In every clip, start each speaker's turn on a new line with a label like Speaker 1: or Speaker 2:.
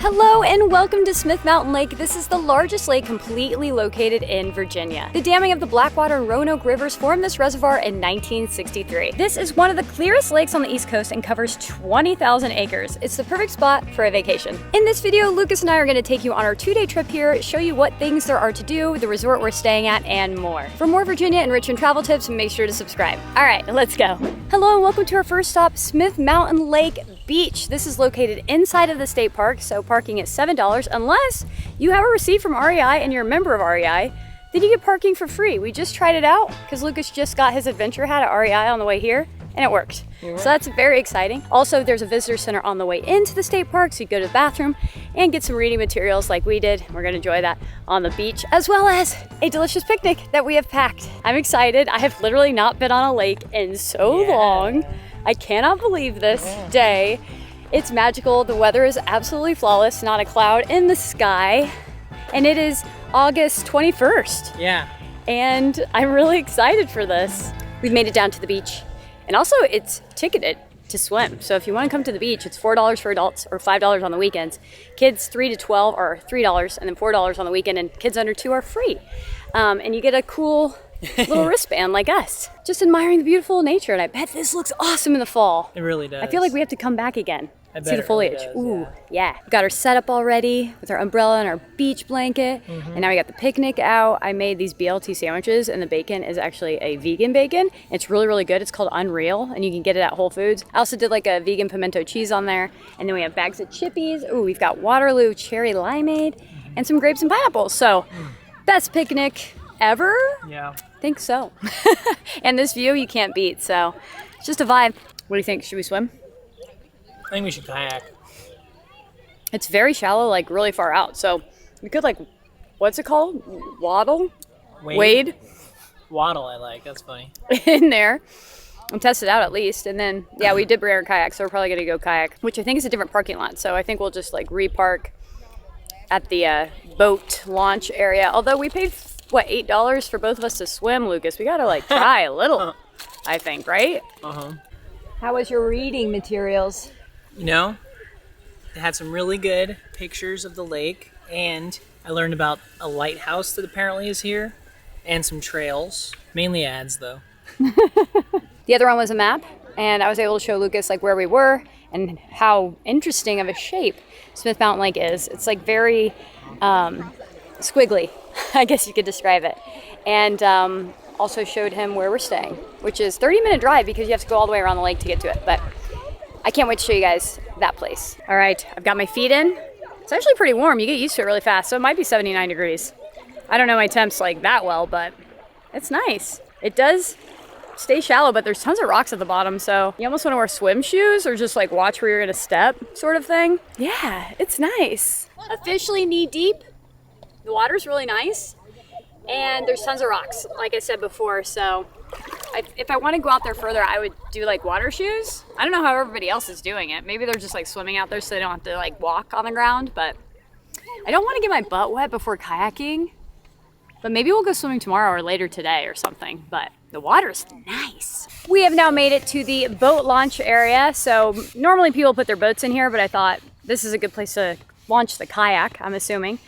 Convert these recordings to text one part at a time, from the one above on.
Speaker 1: Hello and welcome to Smith Mountain Lake. This is the largest lake completely located in Virginia. The damming of the Blackwater and Roanoke rivers formed this reservoir in 1963. This is one of the clearest lakes on the East Coast and covers 20,000 acres. It's the perfect spot for a vacation. In this video, Lucas and I are going to take you on our 2-day trip here, show you what things there are to do, the resort we're staying at, and more. For more Virginia and Richmond travel tips, make sure to subscribe. All right, let's go. Hello and welcome to our first stop, Smith Mountain Lake Beach. This is located inside of the state park, so parking is $7 unless you have a receipt from REI and you're a member of REI. Then you get parking for free. We just tried it out because Lucas just got his adventure hat at REI on the way here and it worked. So that's very exciting. Also, there's a visitor center on the way into the state park, so you go to the bathroom and get some reading materials like we did. We're gonna enjoy that on the beach, as well as a delicious picnic that we have packed. I'm excited. I have literally not been on a lake in so long. I cannot believe this day. It's magical. The weather is absolutely flawless, not a cloud in the sky. And it is August 21st.
Speaker 2: Yeah.
Speaker 1: And I'm really excited for this. We've made it down to the beach. And also it's ticketed to swim. So if you want to come to the beach, it's $4 for adults or $5 on the weekends. Kids 3 to 12 are $3 and then $4 on the weekend, and kids under 2 are free. And you get a cool little wristband like us. Just admiring the beautiful nature, and I bet this looks awesome in the fall.
Speaker 2: It really does.
Speaker 1: I feel like we have to come back again. See the
Speaker 2: it
Speaker 1: foliage.
Speaker 2: really does,
Speaker 1: Ooh, yeah. We got our setup already with our umbrella and our beach blanket. And now we got the picnic out. I made these BLT sandwiches, and the bacon is actually a vegan bacon. It's really, really good. It's called Unreal, and you can get it at Whole Foods. I also did like a vegan pimento cheese on there. And then we have bags of chippies. Ooh, we've got Waterloo cherry limeade and some grapes and pineapples. So, best picnic ever?
Speaker 2: Yeah.
Speaker 1: Think so. And this view you can't beat, so it's just a vibe. What do you think? Should we swim?
Speaker 2: I think we should kayak.
Speaker 1: It's very shallow, like really far out. So we could like, what's it called? Waddle? Wade?
Speaker 2: Waddle, I like. That's funny.
Speaker 1: In there and test it out at least. And then, yeah, we did bring our kayak, so we're probably gonna go kayak, which I think is a different parking lot. So I think we'll just like repark at the boat launch area. Although we paid, what, $8 for both of us to swim, Lucas? We gotta like try a little, I think, right?
Speaker 2: Uh-huh.
Speaker 1: How was your reading materials?
Speaker 2: You know, they had some really good pictures of the lake, and I learned about a lighthouse that apparently is here, and some trails. Mainly ads, though.
Speaker 1: The other one was a map, and I was able to show Lucas like where we were and how interesting of a shape Smith Mountain Lake is. It's like very squiggly, I guess you could describe it. And also showed him where we're staying, which is 30-minute drive because you have to go all the way around the lake to get to it. But I can't wait to show you guys that place. All right, I've got my feet in. It's actually pretty warm. You get used to it really fast, so it might be 79 degrees. I don't know my temps like that well, but it's nice. It does stay shallow, but there's tons of rocks at the bottom, so you almost want to wear swim shoes or just like watch where you're gonna step sort of thing. Yeah, it's nice. Officially knee deep. The water's really nice, and there's tons of rocks, like I said before, so if I want to go out there further, I would do like water shoes. I don't know how everybody else is doing it. Maybe they're just like swimming out there so they don't have to like walk on the ground, but I don't want to get my butt wet before kayaking. But maybe we'll go swimming tomorrow or later today or something, but the water's nice. We have now made it to the boat launch area. So normally people put their boats in here, but I thought this is a good place to launch the kayak, I'm assuming.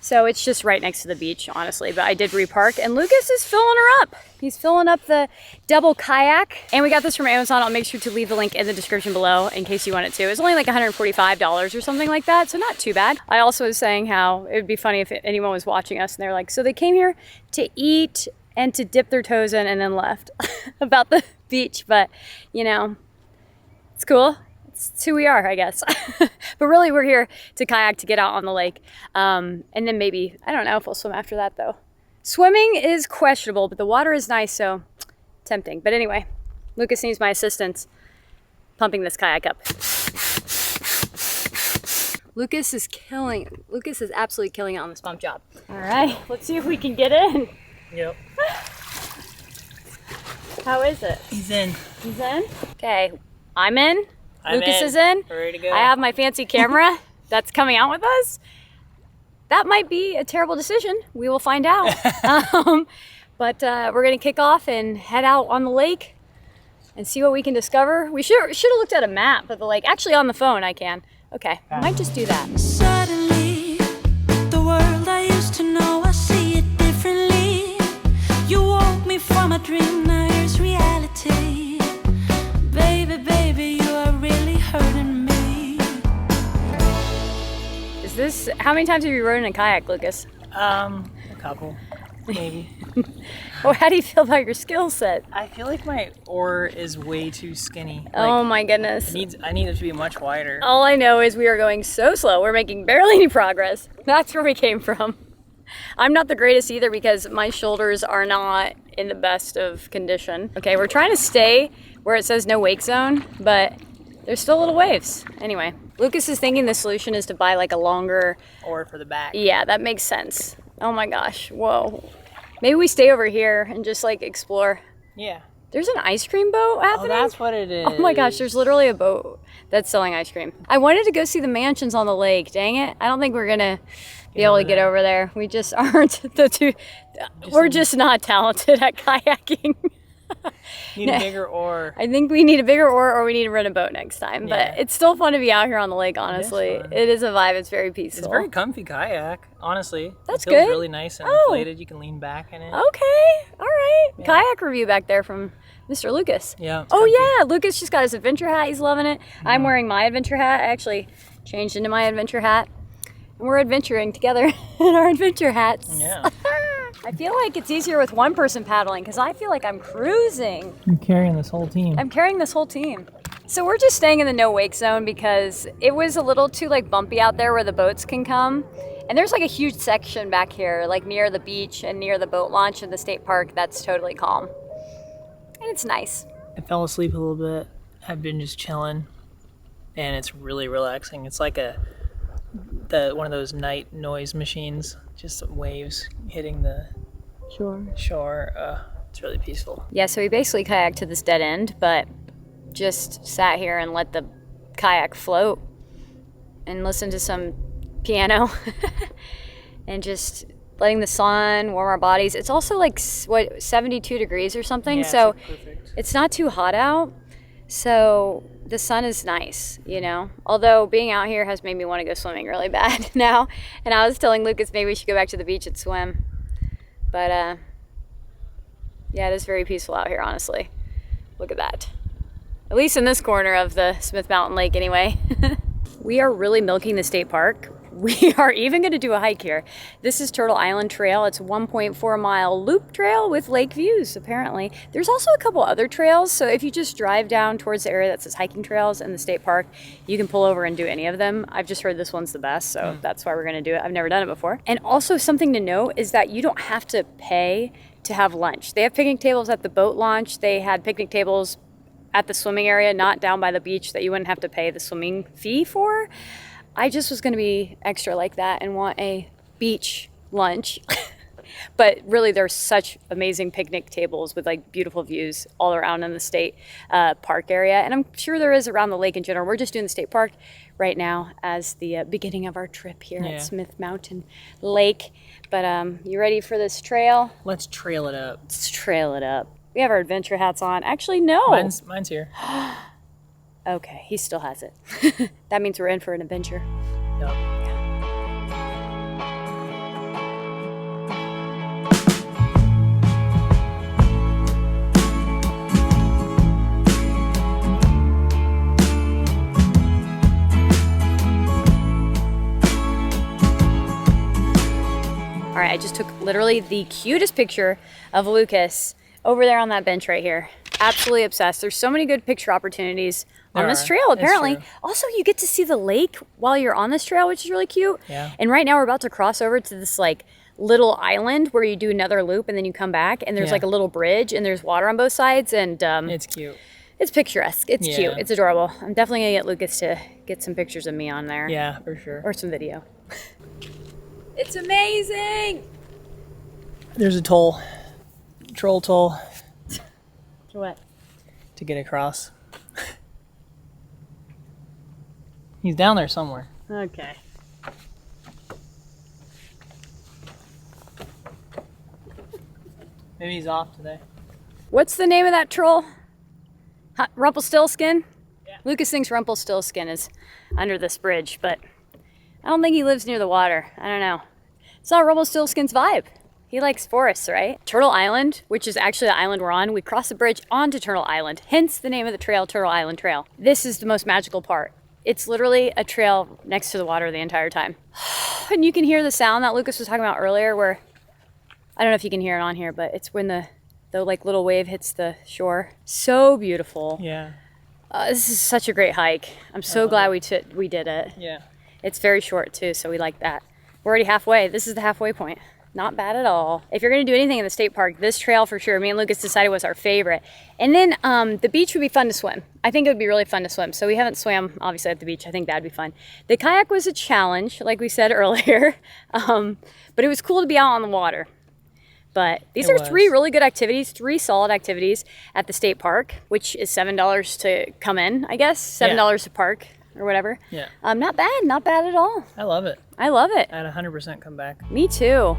Speaker 1: So it's just right next to the beach, honestly, but I did repark, and Lucas is filling her up. He's filling up the double kayak, and we got this from Amazon. I'll make sure to leave the link in the description below in case you want it to. It's only like $145 or something like that, so not too bad. I also was saying how it would be funny if anyone was watching us and they're like, so they came here to eat and to dip their toes in and then left about the beach, but you know, it's cool. It's who we are, I guess. But really, we're here to kayak, to get out on the lake. And then maybe, I don't know if we'll swim after that, though. Swimming is questionable, but the water is nice, so tempting. But anyway, Lucas needs my assistance pumping this kayak up. Lucas is absolutely killing it on this pump job. All right, let's see if we can get in.
Speaker 2: Yep.
Speaker 1: How is it?
Speaker 2: He's in.
Speaker 1: He's in? Okay, I'm in.
Speaker 2: I'm
Speaker 1: Lucas
Speaker 2: in.
Speaker 1: is in.
Speaker 2: We're ready to go.
Speaker 1: I have my fancy camera that's coming out with us. That might be a terrible decision. We will find out. But we're gonna kick off and head out on the lake and see what we can discover. We should have looked at a map of the lake. Actually, on the phone I can. Okay, I might just do that.
Speaker 3: Suddenly, the world I used to know, I see it differently. You woke me from a dream, now here's reality. Baby, baby, you are really hurting me.
Speaker 1: Is this, how many times have you rowed in a kayak, Lucas?
Speaker 2: A couple, maybe.
Speaker 1: Or how do you feel about your skill set?
Speaker 2: I feel like my oar is way too skinny.
Speaker 1: Oh my goodness.
Speaker 2: I need it to be much wider.
Speaker 1: All I know is we are going so slow. We're making barely any progress. That's where we came from. I'm not the greatest either because my shoulders are not in the best of condition. Okay, we're trying to stay where it says no wake zone, but there's still little waves. Anyway, Lucas is thinking the solution is to buy like a longer...
Speaker 2: Oar for the back.
Speaker 1: Yeah, that makes sense. Oh my gosh, whoa. Maybe we stay over here and just like explore.
Speaker 2: Yeah.
Speaker 1: There's an ice cream boat happening?
Speaker 2: Oh, that's what it is.
Speaker 1: Oh my gosh, there's literally a boat that's selling ice cream. I wanted to go see the mansions on the lake. Dang it. I don't think we're going to be able to get over there. We just aren't the two. We're just not talented at kayaking.
Speaker 2: Need a bigger oar.
Speaker 1: I think we need a bigger oar or we need to rent a boat next time.
Speaker 2: Yeah.
Speaker 1: But it's still fun to be out here on the lake, honestly.
Speaker 2: fun.
Speaker 1: It is a vibe. It's very peaceful.
Speaker 2: It's a very comfy kayak, honestly.
Speaker 1: That's
Speaker 2: it feels
Speaker 1: good.
Speaker 2: really nice and
Speaker 1: Oh.
Speaker 2: inflated. You can lean back in it.
Speaker 1: Okay. All right. Kayak review back there from Mr. Lucas.
Speaker 2: Yeah. it's
Speaker 1: Oh
Speaker 2: comfy.
Speaker 1: yeah, Lucas just got his adventure hat. He's loving it. I'm wearing my adventure hat. I actually changed into my adventure hat. And we're adventuring together in our adventure hats.
Speaker 2: Yeah.
Speaker 1: I feel like it's easier with one person paddling because I feel like I'm cruising.
Speaker 2: I'm carrying this whole team.
Speaker 1: I'm carrying this whole team. So we're just staying in the no wake zone because it was a little too like bumpy out there where the boats can come. And there's like a huge section back here, like near the beach and near the boat launch in the state park that's totally calm. And it's nice.
Speaker 2: I fell asleep a little bit. I've been just chilling, and it's really relaxing. It's like one of those night noise machines, just some waves hitting the shore. It's really peaceful.
Speaker 1: Yeah, so we basically kayaked to this dead end, but just sat here and let the kayak float and listen to some piano and just letting the sun warm our bodies. It's also like, 72 degrees or something,
Speaker 2: Yeah,
Speaker 1: so
Speaker 2: it's like perfect.
Speaker 1: it's not too hot out. So the sun is nice, you know? Although being out here has made me want to go swimming really bad now. And I was telling Lucas maybe we should go back to the beach and swim. But yeah, it is very peaceful out here, honestly. Look at that. At least in this corner of the Smith Mountain Lake anyway. We are really milking the state park. We are even going to do a hike here. This is Turtle Island Trail. It's a 1.4 mile loop trail with lake views, apparently. There's also a couple other trails, so if you just drive down towards the area that says hiking trails in the state park, you can pull over and do any of them. I've just heard this one's the best, so that's why we're going to do it. I've never done it before. And also something to note is that you don't have to pay to have lunch. They have picnic tables at the boat launch. They had picnic tables at the swimming area, not down by the beach, that you wouldn't have to pay the swimming fee for. I just was going to be extra like that and want a beach lunch. But really, there's such amazing picnic tables with like beautiful views all around in the state park area. And I'm sure there is around the lake in general. We're just doing the state park right now as the beginning of our trip here at Smith Mountain Lake. But you ready for this trail?
Speaker 2: Let's trail it up.
Speaker 1: Let's trail it up. We have our adventure hats on. Actually, no.
Speaker 2: Mine's here.
Speaker 1: Okay, he still has it. That means we're in for an adventure.
Speaker 2: Yep.
Speaker 1: All right, I just took literally the cutest picture of Lucas over there on that bench right here. Absolutely obsessed. There's so many good picture opportunities on this trail, apparently.
Speaker 2: true.
Speaker 1: Also, you get to see the lake while you're on this trail, which is really cute.
Speaker 2: Yeah.
Speaker 1: And right now we're about to cross over to this like little island where you do another loop and then you come back and there's
Speaker 2: Yeah.
Speaker 1: like a little bridge and there's water on both sides and
Speaker 2: It's cute.
Speaker 1: it's picturesque. It's
Speaker 2: Yeah.
Speaker 1: cute. It's adorable. I'm definitely gonna get Lucas to get some pictures of me on there.
Speaker 2: Yeah, for sure.
Speaker 1: Or some video. It's amazing.
Speaker 2: There's a toll. Troll toll
Speaker 1: What?
Speaker 2: to get across. He's down there somewhere.
Speaker 1: Okay.
Speaker 2: Maybe he's off today.
Speaker 1: What's the name of that troll? Rumpelstiltskin?
Speaker 2: Yeah.
Speaker 1: Lucas thinks Rumpelstiltskin is under this bridge, but I don't think he lives near the water. I don't know. It's not Rumpelstiltskin's vibe. He likes forests, right? Turtle Island, which is actually the island we're on, we cross the bridge onto Turtle Island, hence the name of the trail, Turtle Island Trail. This is the most magical part. It's literally a trail next to the water the entire time. And you can hear the sound that Lucas was talking about earlier where, I don't know if you can hear it on here, but it's when the like little wave hits the shore. So beautiful.
Speaker 2: Yeah.
Speaker 1: This is such a great hike. I'm so glad we did it.
Speaker 2: Yeah.
Speaker 1: It's very short too, so we like that. We're already halfway. This is the halfway point. Not bad at all. If you're gonna do anything in the state park, this trail for sure, me and Lucas decided was our favorite. And then the beach would be fun to swim. I think it would be really fun to swim. So we haven't swam, obviously, at the beach. I think that'd be fun. The kayak was a challenge, like we said earlier, but it was cool to be out on the water. But these are 3 really good activities, 3 solid activities at the state park, which is $7 to come in, I guess, $7 to park or whatever.
Speaker 2: Yeah.
Speaker 1: Not bad at all.
Speaker 2: I love it.
Speaker 1: I love it.
Speaker 2: I'd 100% come back.
Speaker 1: Me too.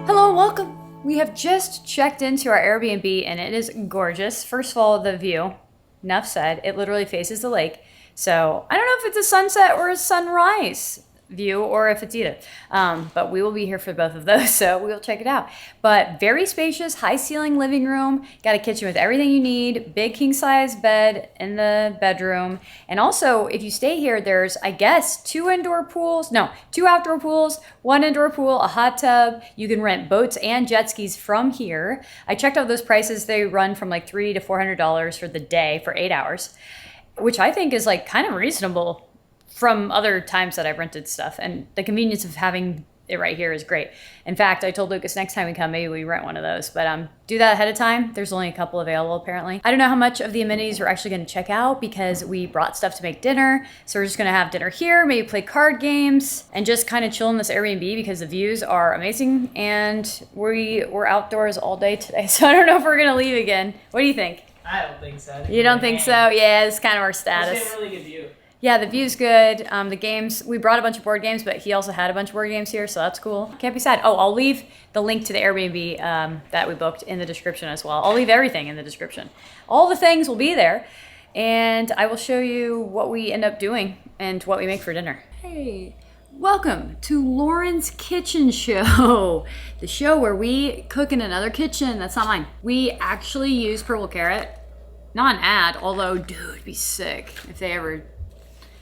Speaker 1: Hello, welcome. We have just checked into our Airbnb and it is gorgeous. First of all, the view. Enough said. It literally faces the lake. So I don't know if it's a sunset or a sunrise view or if it's either. But we will be here for both of those, so we'll check it out. But very spacious, high ceiling living room. Got a kitchen with everything you need. Big king size bed in the bedroom. And also, if you stay here, there's, I guess, 2 outdoor pools, 1 indoor pool, a hot tub. You can rent boats and jet skis from here. I checked out those prices. They run from like $300 to $400 for the day for 8 hours, which I think is like kind of reasonable from other times that I've rented stuff. And the convenience of having it right here is great. In fact, I told Lucas next time we come, maybe we rent one of those. But do that ahead of time. There's only a couple available apparently. I don't know how much of the amenities we're actually going to check out because we brought stuff to make dinner. So we're just going to have dinner here, maybe play card games, and just kind of chill in this Airbnb because the views are amazing. And we're outdoors all day today. So I don't know if we're going to leave again. What do you think?
Speaker 2: I don't think so.
Speaker 1: You don't think so? Yeah, it's kind of our status.
Speaker 2: It's a really good view.
Speaker 1: Yeah, the view's good. The games, we brought a bunch of board games, but he also had a bunch of board games here, so that's cool. Can't be sad. Oh, I'll leave the link to the Airbnb that we booked in the description as well. I'll leave everything in the description. All the things will be there, and I will show you what we end up doing and what we make for dinner. Hey, welcome to Lauren's Kitchen Show, the show where we cook in another kitchen. That's not mine. We actually use Purple Carrot. Not an ad, although, dude, it'd be sick if they ever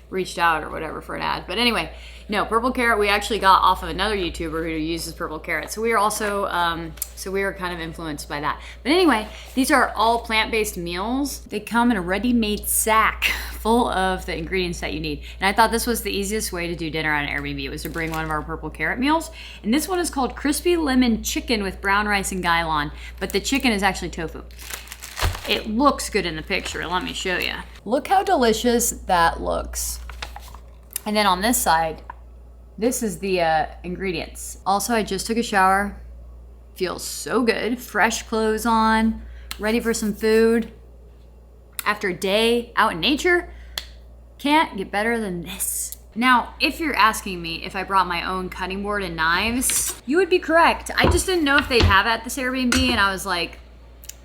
Speaker 1: reached out or whatever for an ad. But anyway, no, Purple Carrot we actually got off of another YouTuber who uses Purple Carrot. So we are also, we are kind of influenced by that. But anyway, these are all plant-based meals. They come in a ready-made sack full of the ingredients that you need. And I thought this was the easiest way to do dinner on an Airbnb, was to bring one of our Purple Carrot meals. And this one is called Crispy Lemon Chicken with brown rice and gailon, but the chicken is actually tofu. It looks good in the picture. Let me show you. Look how delicious that looks. And then on this side, this is the ingredients. Also, I just took a shower. Feels so good. Fresh clothes on, ready for some food. After a day out in nature, can't get better than this. Now, if you're asking me if I brought my own cutting board and knives, you would be correct. I just didn't know if they'd have it at this Airbnb, and I was like,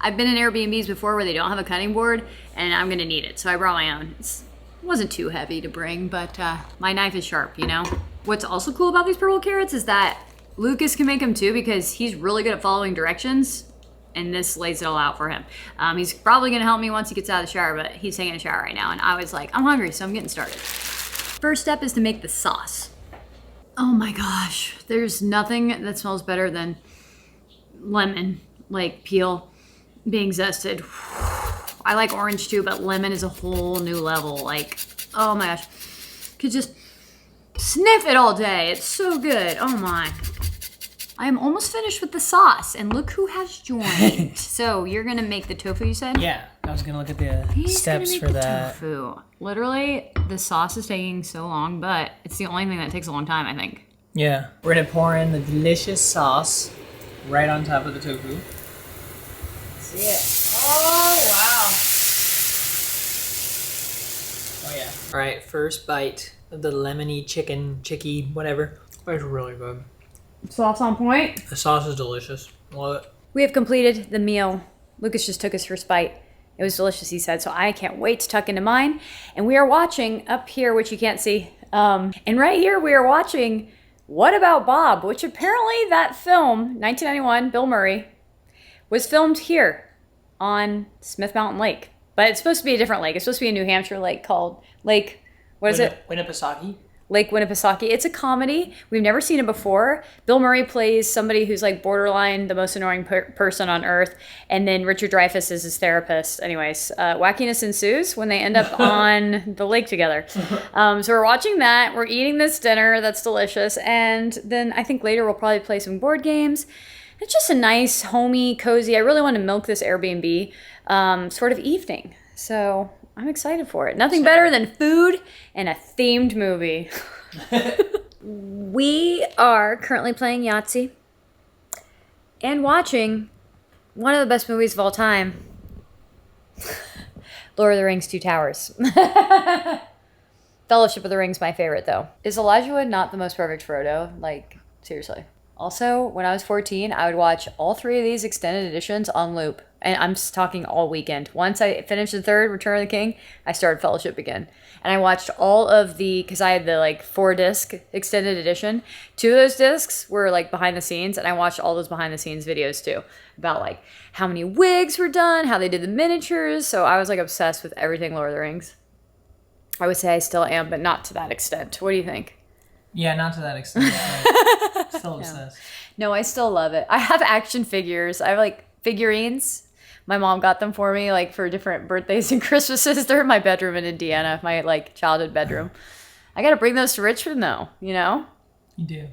Speaker 1: I've been in Airbnbs before where they don't have a cutting board, and I'm gonna need it, so I brought my own. It wasn't too heavy to bring, but my knife is sharp, you know? What's also cool about these Purple Carrots is that Lucas can make them too because he's really good at following directions, and this lays it all out for him. He's probably gonna help me once he gets out of the shower, but he's taking a shower right now, and I was like, I'm hungry, so I'm getting started. First step is to make the sauce. Oh my gosh, there's nothing that smells better than lemon, like peel, being zested. I like orange too, but lemon is a whole new level. Like, oh my gosh. Could just sniff it all day. It's so good. Oh my. I am almost finished with the sauce, and look who has joined. So you're gonna make the tofu, you said?
Speaker 2: Yeah, I was gonna look at the
Speaker 1: He's
Speaker 2: steps
Speaker 1: gonna
Speaker 2: for
Speaker 1: make the
Speaker 2: that.
Speaker 1: tofu. Literally, the sauce is taking so long, but it's the only thing that takes a long time, I think.
Speaker 2: Yeah, we're gonna pour in the delicious sauce right on top of the tofu. See it? Oh, wow. Oh, yeah. All right, first bite of the lemony chicky, whatever. It's really good.
Speaker 1: Sauce on point.
Speaker 2: The sauce is delicious. Love it.
Speaker 1: We have completed the meal. Lucas just took his first bite. It was delicious, he said, so I can't wait to tuck into mine. And we are watching up here, which you can't see. And right here, we are watching What About Bob, which apparently that film, 1991, Bill Murray, was filmed here on Smith Mountain Lake. But it's supposed to be a different lake. It's supposed to be a New Hampshire lake called Lake, what is it?
Speaker 2: Winnipesaukee?
Speaker 1: Lake Winnipesaukee. It's a comedy. We've never seen it before. Bill Murray plays somebody who's like borderline the most annoying person on earth. And then Richard Dreyfuss is his therapist. Anyways, wackiness ensues when they end up on the lake together. So we're watching that. We're eating this dinner that's delicious. And then I think later we'll probably play some board games. It's just a nice, homey, cozy. I really want to milk this Airbnb sort of evening. So I'm excited for it. Nothing better than food and a themed movie. We are currently playing Yahtzee and watching one of the best movies of all time, Lord of the Rings: Two Towers. Fellowship of the Ring's my favorite, though. Is Elijah Wood not the most perfect Frodo? Like, seriously. Also, when I was 14, I would watch all 3 of these extended editions on loop. And I'm just talking all weekend. Once I finished the third, Return of the King, I started Fellowship again. And I watched all of the, because I had the like 4-disc extended edition. 2 of those discs were like behind the scenes, and I watched all those behind the scenes videos too. About like how many wigs were done, how they did the miniatures. So I was like obsessed with everything Lord of the Rings. I would say I still am, but not to that extent. What do you think?
Speaker 2: Yeah, not to that extent. Still obsessed.
Speaker 1: No, I still love it. I have action figures. I have like figurines. My mom got them for me like for different birthdays and Christmases. They're in my bedroom in Indiana, my like childhood bedroom. I got to bring those to Richmond though, you know?
Speaker 2: You do.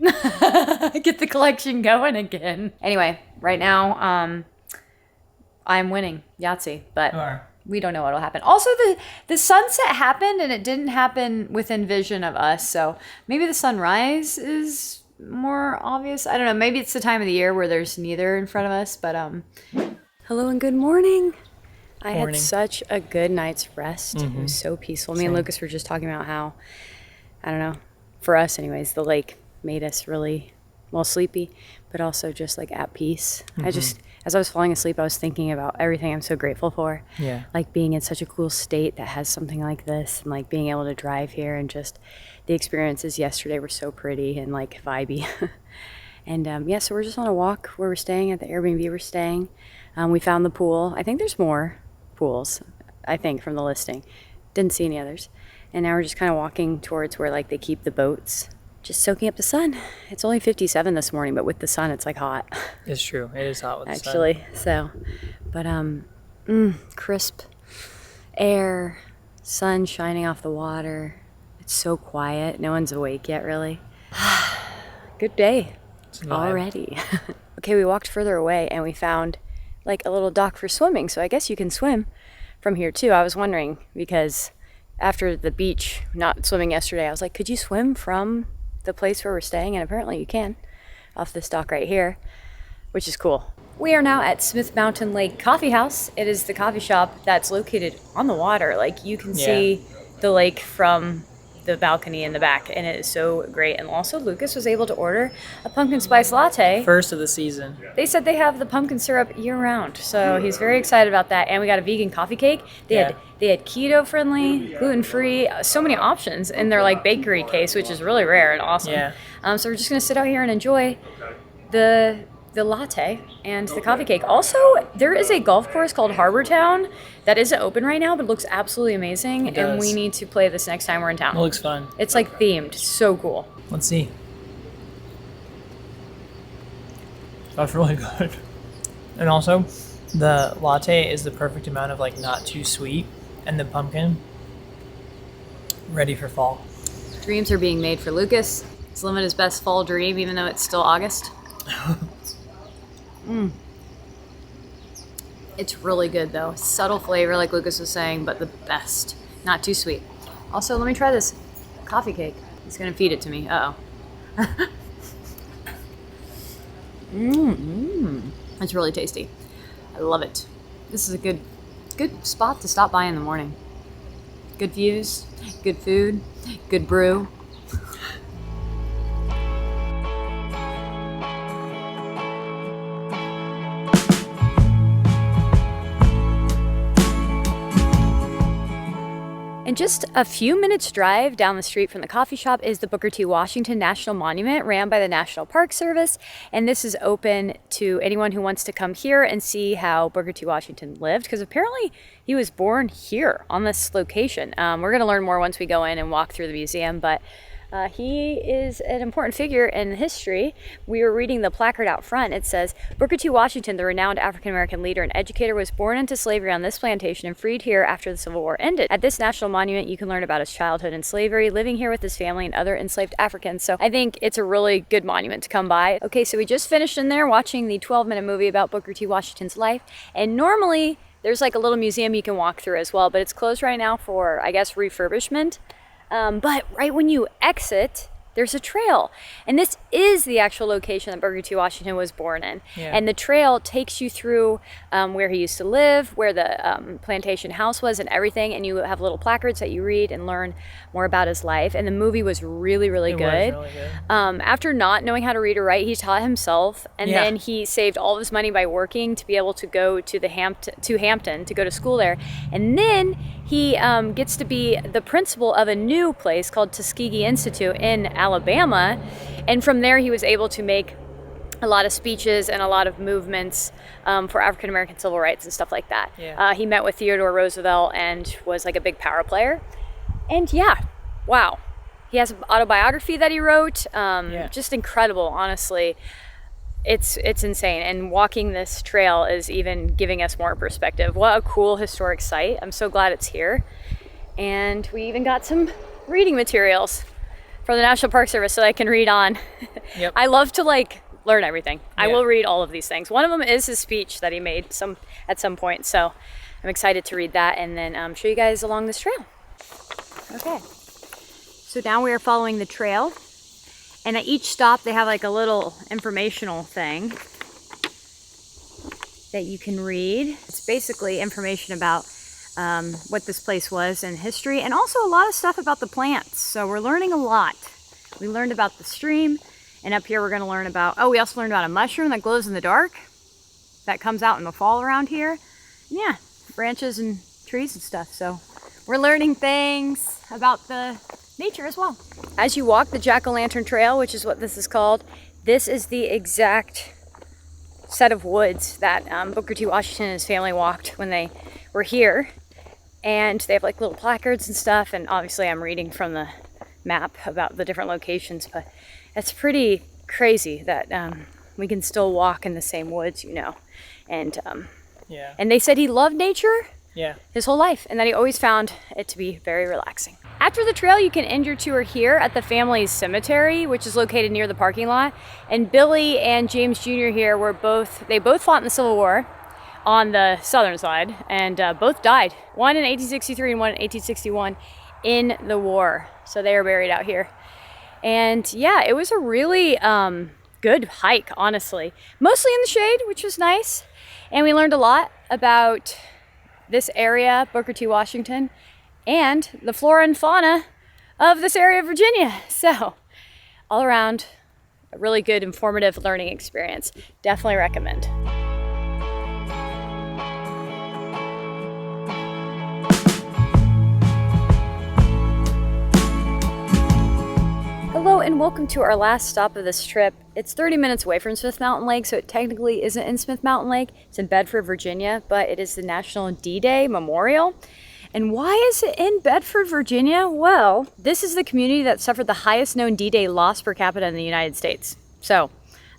Speaker 1: Get the collection going again. Anyway, right now I'm winning Yahtzee, but
Speaker 2: You are.
Speaker 1: we don't know what'll happen. Also, the sunset happened and it didn't happen within vision of us. So maybe the sunrise is more obvious. I don't know. Maybe it's the time of the year where there's neither in front of us. But hello and good morning. I had such a good night's rest. It was so peaceful. Me and Lucas were just talking about how, I don't know, for us anyways, the lake made us really, well, sleepy, but also just like at peace. I just, as I was falling asleep, I was thinking about everything I'm so grateful for.
Speaker 2: Yeah.
Speaker 1: Like being in such a cool state that has something like this, and like being able to drive here, and just the experiences yesterday were so pretty and like vibey. And yeah, so we're just on a walk where we're staying at the Airbnb we're staying. We found the pool. I think there's more pools, I think, from the listing. Didn't see any others. And now we're just kind of walking towards where like they keep the boats, just soaking up the sun. It's only 57 this morning, but with the sun, it's like hot.
Speaker 2: It's true. It is hot with the sun.
Speaker 1: Actually, so, but crisp air, sun shining off the water. It's so quiet. No one's awake yet, really. Good day already. Okay, we walked further away and we found like a little dock for swimming. So I guess you can swim from here too. I was wondering because after the beach, not swimming yesterday, I was like, could you swim from the place where we're staying? And apparently you can off this dock right here, which is cool. We are now at Smith Mountain Lake Coffee House. It is the coffee shop that's located on the water. Like you can see the lake from the balcony in the back, and it is so great. And also Lucas was able to order a pumpkin spice latte.
Speaker 2: First of the season.
Speaker 1: They said they have the pumpkin syrup year round, so he's very excited about that. And we got a vegan coffee cake. They had keto friendly, gluten free, so many options in their like bakery case, which is really rare and awesome.
Speaker 2: Yeah.
Speaker 1: So we're just gonna sit out here and enjoy the latte and the coffee cake. Also, there is a golf course called Harbor Town that isn't open right now, but looks absolutely amazing. And we need to play this next time we're in town.
Speaker 2: It looks fun.
Speaker 1: It's like themed. So cool.
Speaker 2: Let's see. That's really good. And also, the latte is the perfect amount of like not too sweet, and the pumpkin ready for fall.
Speaker 1: Dreams are being made for Lucas. He's living his best fall dream, even though it's still August. It's really good though. Subtle flavor like Lucas was saying, but the best. Not too sweet. Also, let me try this coffee cake. He's gonna feed it to me. Uh-oh. It's really tasty. I love it. This is a good spot to stop by in the morning. Good views, good food, good brew. And just a few minutes drive down the street from the coffee shop is the Booker T. Washington National Monument, ran by the National Park Service. And this is open to anyone who wants to come here and see how Booker T. Washington lived, because apparently he was born here on this location. We're going to learn more once we go in and walk through the museum, but he is an important figure in history. We were reading the placard out front. It says, Booker T. Washington, the renowned African-American leader and educator, was born into slavery on this plantation and freed here after the Civil War ended. At this national monument, you can learn about his childhood in slavery, living here with his family and other enslaved Africans. So I think it's a really good monument to come by. Okay, so we just finished in there watching the 12-minute movie about Booker T. Washington's life. And normally there's like a little museum you can walk through as well, but it's closed right now for, I guess, refurbishment. But right when you exit, there's a trail. And this is the actual location that Booker T. Washington was born in. Yeah. And the trail takes you through where he used to live, where the plantation house was and everything. And you have little placards that you read and learn more about his life. And the movie was really, really good. After not knowing how to read or write, he taught himself. And then he saved all of his money by working to be able to go to Hampton to go to school there. And then he gets to be the principal of a new place called Tuskegee Institute in Alabama. And from there, he was able to make a lot of speeches and a lot of movements for African-American civil rights and stuff like that. Yeah. He met with Theodore Roosevelt and was like a big power player. And yeah, wow. He has an autobiography that he wrote. Just incredible, honestly. It's insane. And walking this trail is even giving us more perspective. What a cool historic site. I'm so glad it's here. And we even got some reading materials for the National Park Service so I can read on. Yep. I love to learn everything. Yeah. I will read all of these things. One of them is his speech that he made at some point. So I'm excited to read that and then show you guys along this trail. Okay. So now we are following the trail. And at each stop, they have like a little informational thing that you can read. It's basically information about what this place was in history, and also a lot of stuff about the plants. So we're learning a lot. We learned about the stream, and up here we're going to learn about, we also learned about a mushroom that glows in the dark that comes out in the fall around here. And yeah, branches and trees and stuff. So we're learning things about the nature as well. As you walk the Jack-o'-lantern trail, which is what this is called, this is the exact set of woods that Booker T. Washington and his family walked when they were here. And they have like little placards and stuff, and obviously I'm reading from the map about the different locations, but it's pretty crazy that we can still walk in the same woods, and and they said he loved nature his whole life, and that he always found it to be very relaxing. After the trail, you can end your tour here at the family's cemetery, which is located near the parking lot. And Billy and James Jr. here they both fought in the Civil War on the southern side, and both died. One in 1863 and one in 1861 in the war. So they are buried out here. And yeah, it was a really good hike, honestly. Mostly in the shade, which was nice. And we learned a lot about this area, Booker T. Washington, and the flora and fauna of this area of Virginia. So all around, a really good, informative learning experience. Definitely recommend. Hello and welcome to our last stop of this trip. It's 30 minutes away from Smith Mountain Lake, so it technically isn't in Smith Mountain Lake. It's in Bedford, Virginia, but it is the National D-Day Memorial. And why is it in Bedford, Virginia? Well, this is the community that suffered the highest known D-Day loss per capita in the United States. So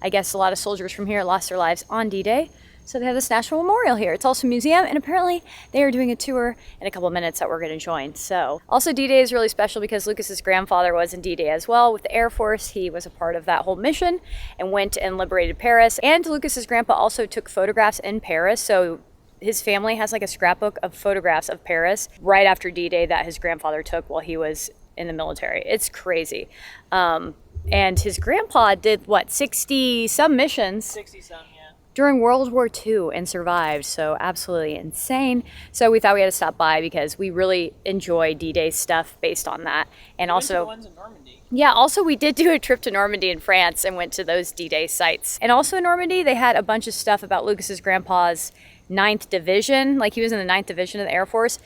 Speaker 1: I guess a lot of soldiers from here lost their lives on D-Day. So they have this national memorial here. It's also a museum, and apparently they are doing a tour in a couple of minutes that we're going to join. So also D-Day is really special because Lucas's grandfather was in D-Day as well with the Air Force. He was a part of that whole mission and went and liberated Paris. And Lucas's grandpa also took photographs in Paris. So his family has like a scrapbook of photographs of Paris right after D-Day that his grandfather took while he was in the military. It's crazy. And his grandpa did 60 some missions.
Speaker 2: 60 some, yeah.
Speaker 1: during World War II and survived. So absolutely insane. So we thought we had to stop by because we really enjoy D-Day stuff based on that. And also,
Speaker 2: ones in Normandy.
Speaker 1: yeah, also we did do a trip to Normandy in France and went to those D-Day sites. And also in Normandy, they had a bunch of stuff about Lucas's grandpa's 9th Division. Like he was in the 9th Division of the Air Force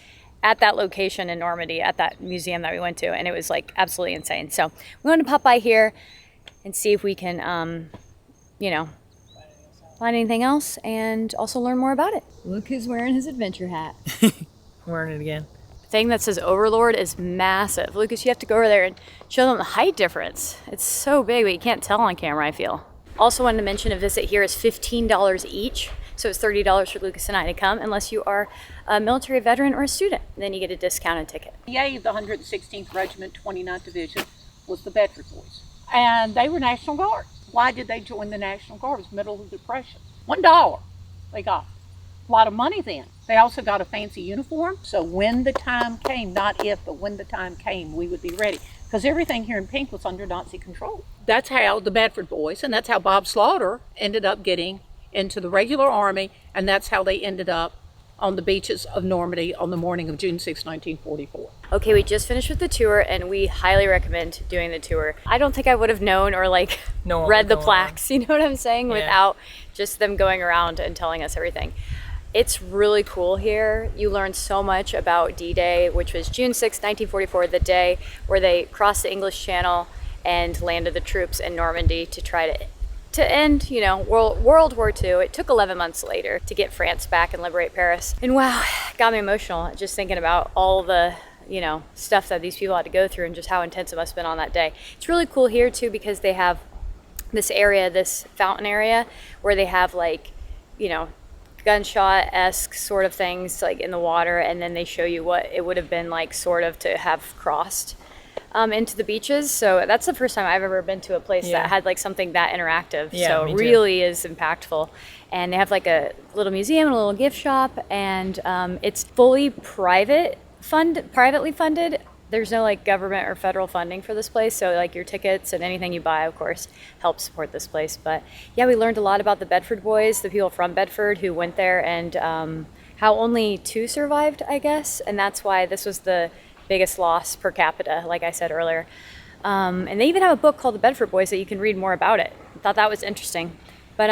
Speaker 1: at that location in Normandy, at that museum that we went to. And it was like absolutely insane. So we wanted to pop by here and see if we can, you know, find anything else and also learn more about it. Look who's wearing his adventure hat.
Speaker 2: Wearing it again.
Speaker 1: The thing that says Overlord is massive. Lucas, you have to go over there and show them the height difference. It's so big, but you can't tell on camera, I feel. Also wanted to mention a visit here is $15 each. So it's $30 for Lucas and I to come unless you are a military veteran or a student. Then you get a discounted ticket.
Speaker 4: Yay, the 116th Regiment, 29th Division was the Bedford Boys. And they were National Guard. Why did they join the National Guard? It was middle of the Depression. $1 they got. A lot of money then. They also got a fancy uniform. So when the time came, not if, but when the time came, we would be ready. Because everything here in Pink was under Nazi control. That's how the Bedford Boys, and that's how Bob Slaughter ended up getting into the regular army, and that's how they ended up on the beaches of Normandy on the morning of June 6, 1944.
Speaker 1: Okay, we just finished with the tour and we highly recommend doing the tour. I don't think I would have known or like read the plaques, you know what I'm saying, without just them going around and telling us everything. It's really cool here. You learn so much about D-Day, which was June 6, 1944, the day where they crossed the English Channel and landed the troops in Normandy to try to end, you know, World War II. It took 11 months later to get France back and liberate Paris. And wow, it got me emotional just thinking about all the, you know, stuff that these people had to go through and just how intense it must have been on that day. It's really cool here too because they have this area, this fountain area, where they have like, you know, gunshot-esque sort of things like in the water, and then they show you what it would have been like sort of to have crossed into the beaches. So that's the first time I've ever been to a place that had like something that interactive. So it really is impactful. And they have like a little museum and a little gift shop, and it's fully privately funded. There's no like government or federal funding for this place. So like your tickets and anything you buy, of course, help support this place. But yeah, we learned a lot about the Bedford Boys, the people from Bedford who went there, and how only 2 survived, I guess. And that's why this was the biggest loss per capita, like I said earlier. And they even have a book called The Bedford Boys that you can read more about it. I thought that was interesting. But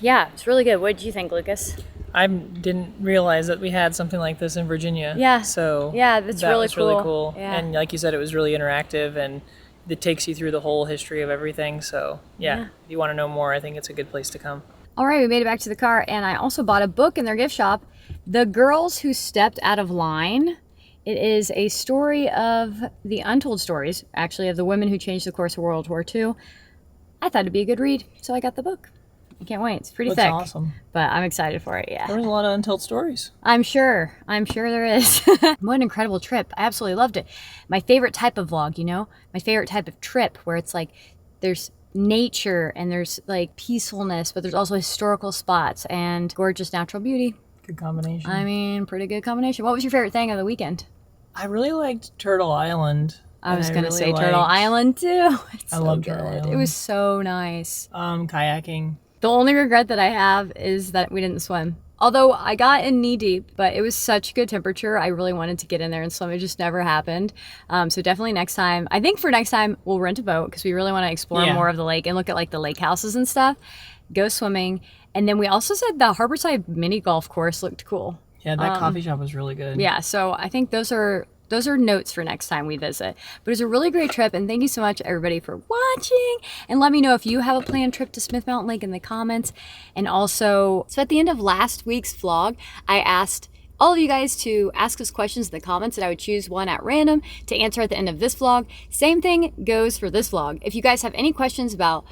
Speaker 1: yeah, it's really good. What did you think, Lucas?
Speaker 2: I didn't realize that we had something like this in Virginia.
Speaker 1: Yeah.
Speaker 2: So
Speaker 1: yeah, that's
Speaker 2: that
Speaker 1: really
Speaker 2: was
Speaker 1: cool.
Speaker 2: really cool.
Speaker 1: Yeah.
Speaker 2: And like you said, it was really interactive and it takes you through the whole history of everything. So yeah, if you want to know more, I think it's a good place to come.
Speaker 1: All right, we made it back to the car, and I also bought a book in their gift shop, The Girls Who Stepped Out of Line. It is a story of the untold stories, actually, of the women who changed the course of World War II. I thought it'd be a good read, so I got the book. I can't wait. It's pretty thick.
Speaker 2: That's awesome.
Speaker 1: But I'm excited for it, yeah.
Speaker 2: There was a lot of untold stories.
Speaker 1: I'm sure there is. What an incredible trip. I absolutely loved it. My favorite type of vlog, you know? My favorite type of trip where it's like there's nature and there's like peacefulness, but there's also historical spots and gorgeous natural beauty.
Speaker 2: Good combination.
Speaker 1: I mean, pretty good combination. What was your favorite thing of the weekend?
Speaker 2: I really liked Turtle Island.
Speaker 1: I was going to say Turtle Island too. It's so
Speaker 2: love
Speaker 1: good.
Speaker 2: Turtle Island.
Speaker 1: It was so nice.
Speaker 2: Kayaking.
Speaker 1: The only regret that I have is that we didn't swim. Although I got in knee deep, but it was such good temperature. I really wanted to get in there and swim. It just never happened. So definitely next time. I think for next time, we'll rent a boat because we really want to explore more of the lake and look at like the lake houses and stuff. Go swimming. And then we also said the Harborside mini golf course looked cool.
Speaker 2: Yeah, that coffee shop was really good.
Speaker 1: Yeah, so I think those are notes for next time we visit. But it was a really great trip, and thank you so much, everybody, for watching. And let me know if you have a planned trip to Smith Mountain Lake in the comments. And also, so at the end of last week's vlog, I asked all of you guys to ask us questions in the comments, and I would choose one at random to answer at the end of this vlog. Same thing goes for this vlog. If you guys have any questions about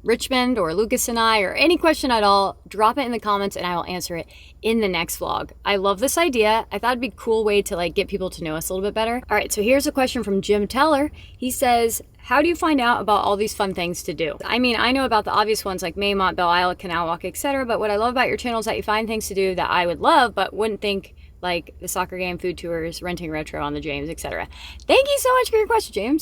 Speaker 1: Richmond or Lucas and I, or any question at all, drop it in the comments and I will answer it in the next vlog. I love this idea. I thought it'd be a cool way to like get people to know us a little bit better. All right, so here's a question from Jim Teller. He says, how do you find out about all these fun things to do? I mean, I know about the obvious ones like Maymont, Belle Isle, Canal Walk, etc. But what I love about your channel is that you find things to do that I would love, but wouldn't think, like the soccer game, food tours, renting retro on the James, etc. Thank you so much for your question,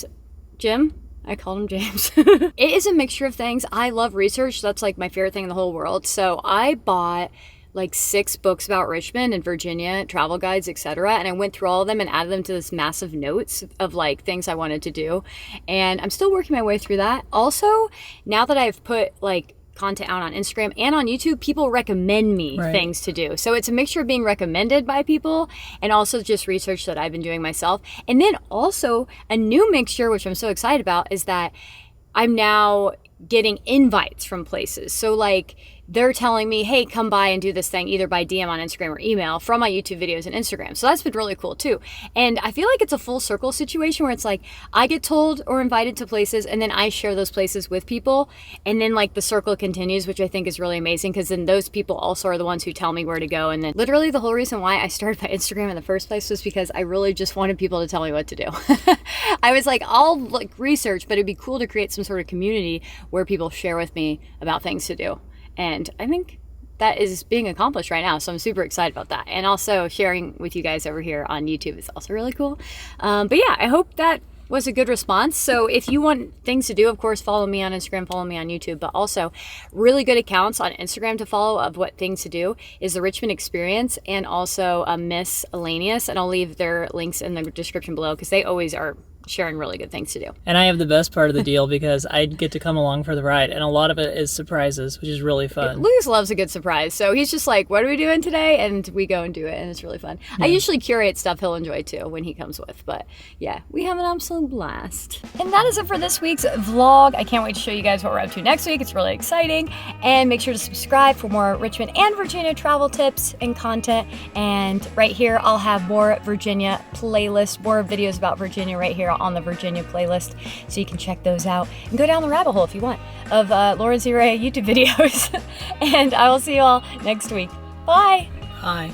Speaker 1: Jim. I called him James. It is a mixture of things. I love research. That's like my favorite thing in the whole world. So I bought like 6 books about Richmond and Virginia, travel guides, etc. And I went through all of them and added them to this massive notes of like things I wanted to do. And I'm still working my way through that. Also, now that I've put like content out on Instagram and on YouTube, people recommend me things to do. So it's a mixture of being recommended by people and also just research that I've been doing myself. And then also a new mixture, which I'm so excited about, is that I'm now getting invites from places. So like they're telling me, hey, come by and do this thing either by DM on Instagram or email from my YouTube videos and Instagram. So that's been really cool too. And I feel like it's a full circle situation where it's like I get told or invited to places and then I share those places with people. And then like the circle continues, which I think is really amazing because then those people also are the ones who tell me where to go. And then literally the whole reason why I started my Instagram in the first place was because I really just wanted people to tell me what to do. I was like, I'll like research, but it'd be cool to create some sort of community where people share with me about things to do. And I think that is being accomplished right now. So I'm super excited about that. And also sharing with you guys over here on YouTube is also really cool. But yeah, I hope that was a good response. So if you want things to do, of course, follow me on Instagram, follow me on YouTube, but also really good accounts on Instagram to follow of what things to do is the Richmond Experience and also Miss Elanius. And I'll leave their links in the description below because they always are sharing really good things to do.
Speaker 2: And I have the best part of the deal because I get to come along for the ride, and a lot of it is surprises, which is really fun.
Speaker 1: Lucas loves a good surprise, so he's just like, what are we doing today? And we go and do it, and it's really fun. Yeah. I usually curate stuff he'll enjoy too when he comes with, but yeah, we have an absolute blast. And that is it for this week's vlog. I can't wait to show you guys what we're up to next week. It's really exciting, and make sure to subscribe for more Richmond and Virginia travel tips and content. And right here, I'll have more Virginia playlists, more videos about Virginia right here on the Virginia playlist, so you can check those out and go down the rabbit hole if you want of Lauren Z. Ray YouTube videos. And I will see you all next week. Bye.
Speaker 2: Hi.